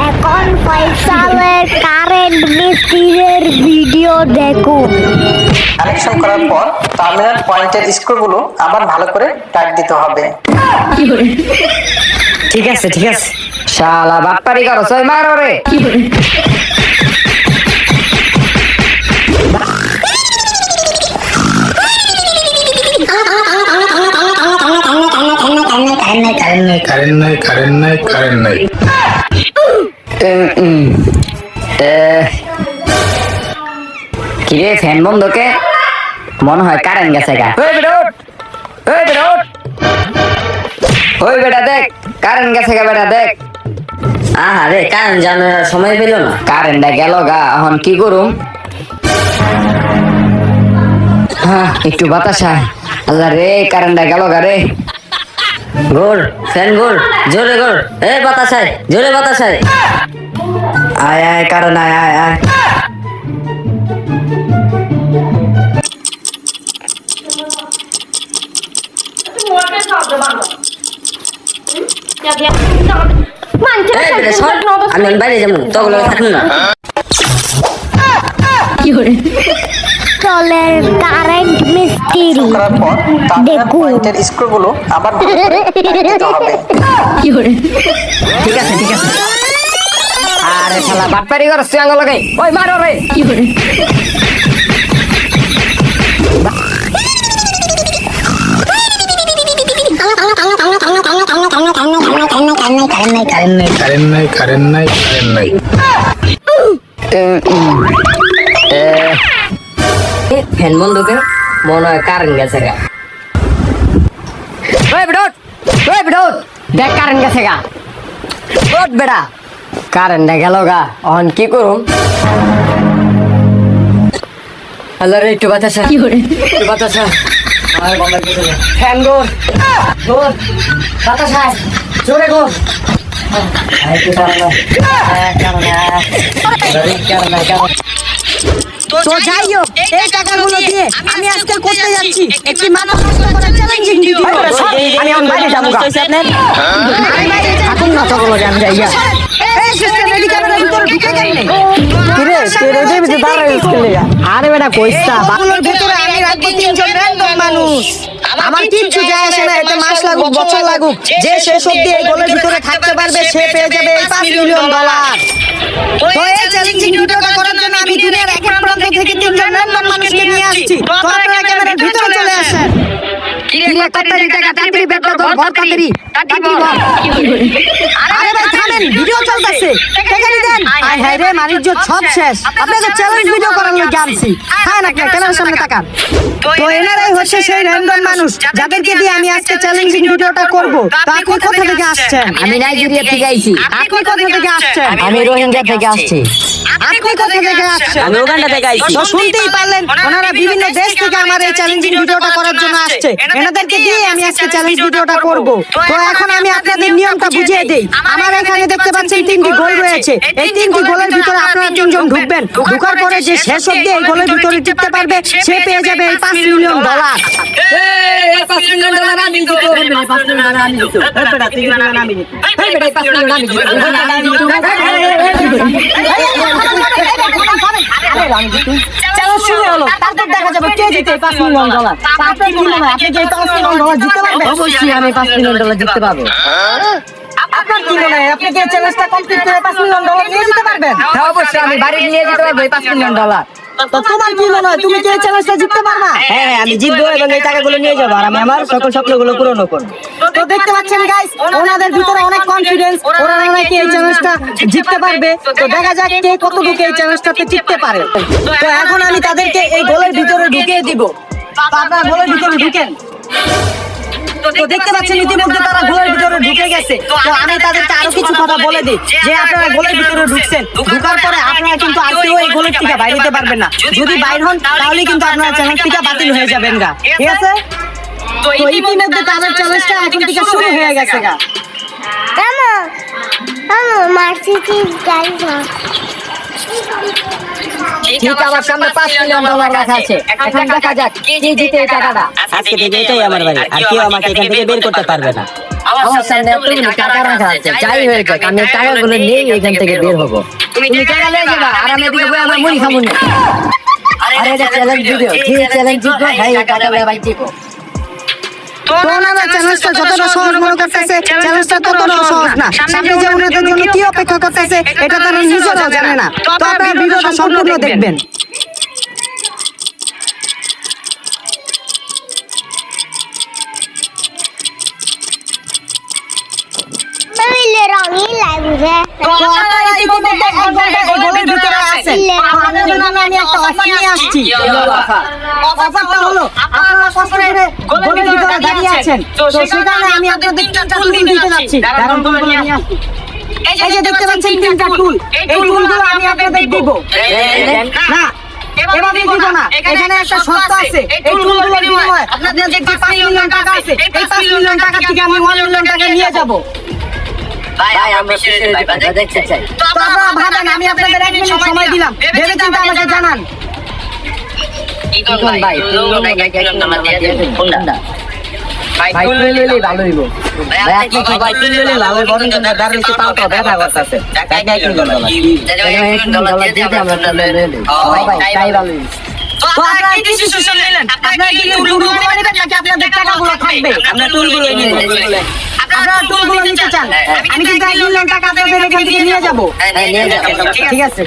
এখন ফয়সালের কারেন্ট মিস্ত্রির ভিডিও দেখুন। কানেকশন করার পর টার্মিনাল পয়েন্টের স্ক্রুগুলো আবার ভালো করে টাইট দিতে হবে। ঠিক আছে ঠিক আছে, শালা বাটপারি করো ছয় মারো রে। কারেন্ট নাই। কিরে ফ্যান বন্ধকে মনে হয় কারেন্ট গেছে গা। ওই বেটা দেখ কারেন্ট গেছে গা, বেটা দেখ। আরে কারেন্ট জানার সময় পেল না, কারেন্টটা গেল গা। এখন কি করুম? হ্যাঁ একটু বাতাস আয়। আল্লাহ রে কারেন্টটা গেল গা রে। গোল ফ্যান গোল, জোরে গোল। এ বাতাস আয়, জোরে বাতাস আয়। আয় আয় কারেন্ট আয় আয় আয়। আমি বাইরে যাবো, তখন থাকুন না। চলের কারেন্ট মিস্ত্রি করার পর টার্মিনাল দেখুন। পয়েন্টের স্ক্রুগুলো আবার ভালো করে টাইট দিতে হবে। ঠিক আছে ঠিক আছে। আরে শালা বাটপারি করছিস আঙ্গুল লাগাই, ওই মারো রে। কারেন্ট নাই। ফ্যান বন্ধকে মনে হয় কারেন্ট গেছে গা। ওই বিডট দেখ কারেন্ট গেছে গা। ওট বেড়া কারেন্টটা গেল গা। এখন কি করুম? আল্লাহ রে একটু বাতাসা, একটু বাতাসা। ফ্যান গোল গোল, বাতাসা জোরে গোল। তো যাই হোক, এই টাকাগুলো দিয়ে আমি আজকে করতে যাচ্ছি একটি মানব স্বাস্থ্য করার চ্যালেঞ্জিং ভিডিও। আমি এখন বাইরে যাবো গা। থাকুন না চলো আমি যাই গা। এই সিস্টেম রেডি ক্যামেরার ভিতরে ঢুকে গেল নেই। কিরে তেরে দেবি তো দাঁড়াই স্কুলে গা। আরে বেটা কইছা বাগুলোর ভিতরে আমি রাখবো তিনজন র‍্যান্ডম মানুষ। আমার কিচ্ছু যায় আসে না, এতে মাস লাগুক বছর লাগুক, যে শেষ অবধি এই গোলের ভিতরে থাকতে পারবে সে পেয়ে যাবে এই $5 মিলিয়ন। তো এই চ্যালেঞ্জিং ভিডিওটা করার জন্য আমি দুনিয়ার এক এক প্রান্ত থেকে তিনজন র‍্যান্ডম মানুষকে নিয়ে আসছি। তো আপনারা ক্যামেরার ভিতরে চলে আসেন। কিরে কাটারি টাকা টাকা বেটা তোর ঘর কাটারি টাকা বল। আরে ভাই থামেন, ভিডিও চলতেছে, টাকা দেন। আয় হায় রে মানিজ্য সব শেষ। আপনাকে চ্যালেঞ্জ ভিডিও করার লাগি আনছি। হ্যাঁ না ক্যামেরার সামনে তাকান। তো এনারাই হচ্ছে সেই র‍্যান্ডম মানুষ যাদেরকে দিয়ে আমি আজকে চ্যালেঞ্জিং ভিডিওটা করব। তো আপনি কোথা থেকে আসছেন? আমি নাইজেরিয়া থেকে আইছি। আপনি কোথা থেকে আসছেন? আমি রোহিঙ্গা থেকে আসছি। আপনি কোথা থেকে আসছেন? আমি উগান্ডা থেকে আইছি। তো শুনতেই পারলেন, ওনারা বিভিন্ন দেশ থেকে আমার এই চ্যালেঞ্জিং ভিডিওটা করার জন্য আসছে। এনাদেরকে দিয়ে আমি আজকে চ্যালেঞ্জ ভিডিওটা করব। তো এখন আমি আপনাদের নিয়মটা বুঝিয়ে দেই। আমার এখানে দেখতে পাচ্ছেন 3টি গোল রয়েছে। এই 3টি গোলের ভিতরে আপনারা তিনজন ঢুকবেন। ঢোকার পরে যে শেষ অবধি এই গোলের ভিতরে টিকতে পারবে সে পেয়ে যাবে এই $5 মিলিয়ন। এই $5 মিলিয়ন আমি দিতে পারবো। $5 মিলিয়ন আমি দিতে পারবো। বেটা তুই না আমি দিতে। এই বেটা $5 মিলিয়ন আমি দিতে পারবো। চলো শুরু হলো, তারপর দেখা যাবে কে জিতে $5 মিলিয়ন। আপনার কি মনে হয় আপনি কি $5 মিলিয়ন জিততে পারবেন? অবশ্যই আমি $5 মিলিয়ন জিততে পারবো। আপনার কি মনে হয় আপনি কি চ্যালেঞ্জটা কমপ্লিট করে $5 মিলিয়ন নিয়ে যেতে পারবেন? হ্যাঁ অবশ্যই আমি বাড়ি নিয়ে যেতে পারবো এই $5 মিলিয়ন। তো তোমার কি মনে হয় তুমি কি এই চ্যালেঞ্জটা জিততে পারবা? হ্যাঁ আমি জিতবো এবং এই টাকাগুলো নিয়ে যাবো আর আমি আমার সকল স্বপ্নগুলো পূরণ করবো। তো দেখতে পাচ্ছেন গাইস, ওনাদের ভিতরে অনেক কনফিডেন্স, ওরা নাকি এই চ্যালেঞ্জটা জিততে পারবে। তো দেখা যাক কে কতটুকু এই চ্যালেঞ্জটাতে জিততে পারে। তো এখন আমি তাদেরকে এই গোলের ভিতরে ঢুকিয়ে দিব। তো আপনারা গোলের ভিতরে ঢুকেন। তো দেখতে পাচ্ছেন ইতিমধ্যে তারা গোলের ভিতরে ঢুকে গেছে। তো আমি তাদেরকে আরো কিছু কথা বলে দিই যে আপনারা গোলের ভিতরে ঢুকছেন, ঢোকার পরে আপনারা কিন্তু আর কেউ এই গোলের থেকে বাইরে যেতে পারবেন না। যদি বাইর হন তাহলে কিন্তু আপনারা চ্যালেঞ্জ থেকে বাতিল হয়ে যাবেন গা, ঠিক আছে? তো ইতিমধ্যে তাদের চ্যালেঞ্জটা এখন থেকে শুরু হয়ে গেছে গা। মার্সিডিজ গাড়ি ঠিক আমার সামনে $5 মিলিয়ন রাখা আছে। এখন দেখা যাক কে জিতে এই টাকাটা। আজকে থেকে এটাই আমার বাড়ি, আর কেউ আমাকে এখান থেকে বের করতে পারবে না। আমার সামনে এতগুলো টাকা রাখা আছে, যাই হয়ে যাক আমি টাকাগুলো নিয়ে এখান থেকে বের হবো। তুমি টাকা নিয়ে যাবা আর আমি এদিকে বসে আমার মুড়ি খাবো না। আরে এটা চ্যালেঞ্জ ভিডিও, যে চ্যালেঞ্জ জিতবো ভাই এই টাকা ভাই জিতবো। তো ওনারা চ্যালেঞ্জটা যতটা সহজ মনে করতেছে, চ্যালেঞ্জটা ততটা সহজ না। সামনে যে ওনাদের জন্য কি অপেক্ষা করতেছে এটা তারা নিজেরাও জানে না। তো আপনারা ভিডিওটা সম্পূর্ণ দেখবেন। Pemilih rongil lagu deh. তো আপনারা ইতিমধ্যে 1 ঘন্টা এই গোলের ভিতরে আছেন। আপনাদের জন্য আমি একটা অফার নিয়ে আসছি। অফারটা হলো আপনারা কষ্ট করে গোলের ভিতরে দাঁড়িয়ে আছেন, তো সেখানে আমি আপনাদের 3টা টুল দিতে যাচ্ছি। কারণ টুলগুলো নিয়ে আসছি। এই যে দেখতে পাচ্ছেন 3টা টুল, এই টুলগুলো আমি আপনাদের দিব না, এভাবে দিব না। এখানে একটা শর্ত আছে, এই টুলগুলোর বিনিময়ে আপনাদের যে 5 মিলিয়ন টাকা আছে, এই 5 মিলিয়ন টাকা থেকে আমি 1 মিলিয়ন টাকা নিয়ে যাব। ভাই আমরা দেখতে চাই। তো আপনারা ভাবেন, আমি আপনাদের 1 মিনিট সময় দিলাম, ভেবে চিন্তে আমাকে জানান। ভাই কোনটা ভাই তুললে ভালো হইব। ভাই আপনি কি ভাই তুললে ভালো হইব? বরং দাঁড়াইছে তাও তো ব্যথা করতেছে। টাকা $1 দিতে আমরা তুললে ভাই তাই ভালো হইব। তো আপনারা কি ডিসিশন নিলেন? আপনারা কি টুলগুলো নেবেন নাকি আপনাদের টাকাগুলো থাকবে? আমরা টুলগুলো নিয়ে নেব। আপনারা টুলগুলো নিতে চান? আমি কিন্তু 1 মিলিয়ন টাকা আপনাদের এখান থেকে নিয়ে যাব। হ্যাঁ নিয়ে যাও। ঠিক আছে।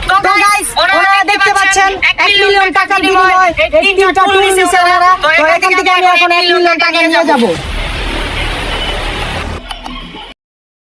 তো গাইস, ওনারা দেখতে পাচ্ছেন 1 মিলিয়ন টাকার বিনিময়ে এই 3টা টুল নিছে ওনারা। তো এখান থেকে আমি এখন 1 মিলিয়ন টাকা নিয়ে যাব।